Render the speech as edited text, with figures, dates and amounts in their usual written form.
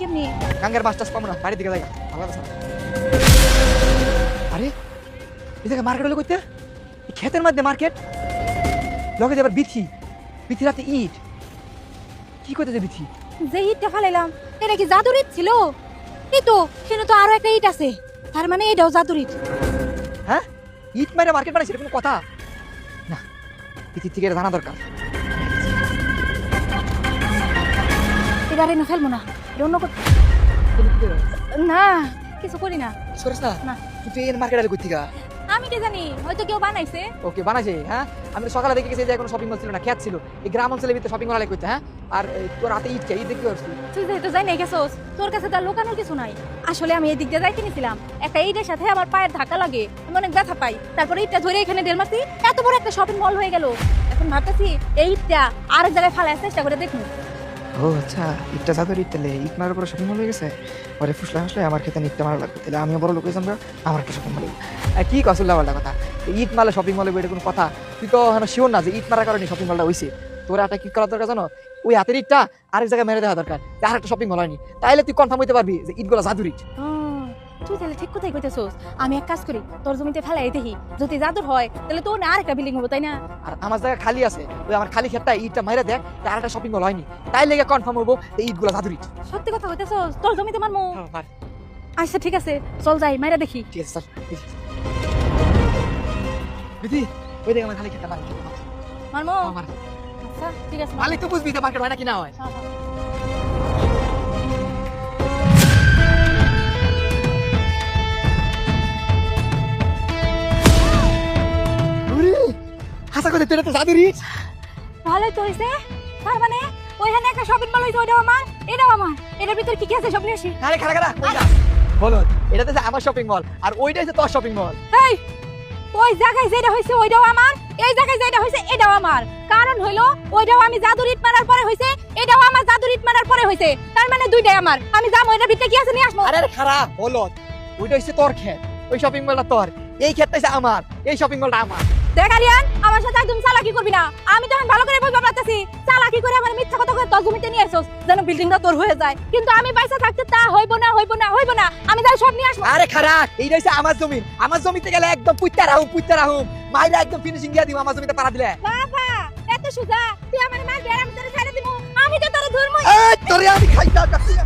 কেমনি? গাঙ্গের মাছ টাছ পাবো না, বাড়ির দিকে যাই, ভালো আছে। আরে এই জায়গায় মার্কেট হলো করতে, এই ক্ষেতের মধ্যে মার্কেট, লগে যাবার বিথি, বিথি রাতে ইট, কি করতে যে বিথি? যে ইটটা ফালাইলাম এটা কি জাদুর ইট ছিল? এই তো সেখানে তো আরো একটা ইট আছে, তার মানে এটাও জাদুর ইট। হ্যাঁ, ইট মাইরা মার্কেট বানাইছে, এটা কোনো কথা না। বিথি থেকে এটা জানা দরকার। এটা আর এনে ফেলবো না, এটা অন্য না, কিছু করি না। সরিস না, না। তুই এর মার্কেট আলে করতে গা? আমি কি জানি, হয়তো কেউ বানাইছে। ওকে বানাইছে। হ্যাঁ, আমি তো সকালে দেখে গেছি যে কোনো শপিং মল ছিল না, খ্যাত ছিল। এই গ্রাম অঞ্চলের ভিতরে শপিং মল আলে করতে। হ্যাঁ, আর তোর রাতে ইট কে, ইট দেখতে পারছি। তুই যেহেতু যাই নাই গেছোস, তোর কাছে তার লুকানোর কিছু নাই। আসলে আমি এই দিক দিয়ে যাইতে নিছিলাম, একটা ইটের সাথে আমার পায়ের ধাক্কা লাগে, আমি অনেক ব্যথা পাই। তারপরে ইটটা ধরে এখানে ডেল মারছি, এত বড় একটা শপিং মল হয়ে গেল। এখন ভাবতেছি এই ইটটা আরেক জায়গায় ফালার চেষ্টা করে দেখবো। ও আচ্ছা, ইটটা জাদুর ইট, তাহলে ইট মারার পরে শপিং মল হয়ে গেছে। পরে ফুসলা ফুসলে আমার খেতে ইটটা মারা লাগবে, তাহলে আমিও বড় লোক হয়েছি, আমার একটা শপিং মল। কি কসুল্লা বলটা কথা, ইট মারলে শপিং মলে এটা কোনো কথা? তুই তো এখন শিওর না যে ইট মারার কারণে শপিং মলটা হয়েছে। তোর একটা কি করা দরকার জানো? ওই হাতের ইটটা আরেক জায়গায় মেরে দেওয়া দরকার, যে আর একটা শপিং মল হয়নি। তাইলে তুই কনফার্ম হইতে পারবি যে ইটগুলো জাদুর ইট। তুই তাহলে ঠিক কথাই কইতেছোস। আমি এক কাজ করি, তোর জমিতে ফেলাই দেখি, যদি জাদুর হয় তাহলে তোর না আরেকটা বিল্ডিং হবো, তাই না? আর আমার জায়গা খালি আছে, ওই আমার খালি ক্ষেতটা ইটটা মেরে দেখ, আর একটা শপিং মল হয়নি। তাই লেগে কনফার্ম হবো এই ইটগুলো জাদুর ইট। সত্যি কথা কইতেছোস, তোর জমিতে মারমু? মার। আচ্ছা ঠিক আছে, চল যাই, মাইরা দেখি। ঠিক আছে স্যার, ঠিক আছে। দিদি, ওই দেখ আমার খালি ক্ষেতটা মারি। মারমু? আমার আচ্ছা ঠিক আছে। মালিক তো বুঝবি যে মার্কেট হয় না কি না হয়। হ্যাঁ, হ্যাঁ। হাসা করে তুই তো জাদুর ইট। ভালোই তো হইছে, তার মানে ওইখানে একটা শপিং মল হইছে, ওইটাও আমার, এটাও আমার। এটার ভিতর কি কি আছে সব নিয়ে আসি। আরে খারা খারা বলো, এটা তো আমার শপিং মল, আর ওইটা হচ্ছে তোর শপিং মল। এই, ওই জায়গায় যেটা হইছে ওইটাও আমার, এই জায়গায় যেটা হইছে এটাও আমার। কারণ হইলো ওইটাও আমি জাদুর ইট মারার পরে হইছে, এটাও আমার জাদুর ইট মারার পরে হইছে, তার মানে দুইটাই আমার। আমি যাবো, এটার ভিতরে কি আছে নিয়ে আসবো। আরে খারা বলো, ওইটা হচ্ছে তোর ক্ষেত, ওই শপিং মলটা তোর, এই ক্ষেতটা হচ্ছে আমার, এই শপিং মলটা আমার। দেখ আরিয়ান, আমার সাথে একদম চালাকি করবি না। আমি তো এখন ভালো করে বুঝতে পারতেছি, চালাকি করে আমার মিথ্যা কথা করে তোর জমিতে নিয়ে আসছস যেন বিল্ডিংটা তোর হয়ে যায়। কিন্তু আমি পয়সা থাকতে তা হইব না, হইব না, হইব না। আমি যাই সব নিয়ে আসবো। আরে খারা, এইটা হচ্ছে আমার জমি, আমার জমিতে গেলে একদম পুইত্তা রাহুম মাইরা একদম ফিনিশিং দিয়া দিব আমার জমিতে পাড়া দিলে। বাবা এত সুজা, তুই আমার মার বেড়ার ভিতরে ছেড়ে দিমু, আমি তো তোরে ধরমু। এই তোরে আমি খাইতা কাটিয়া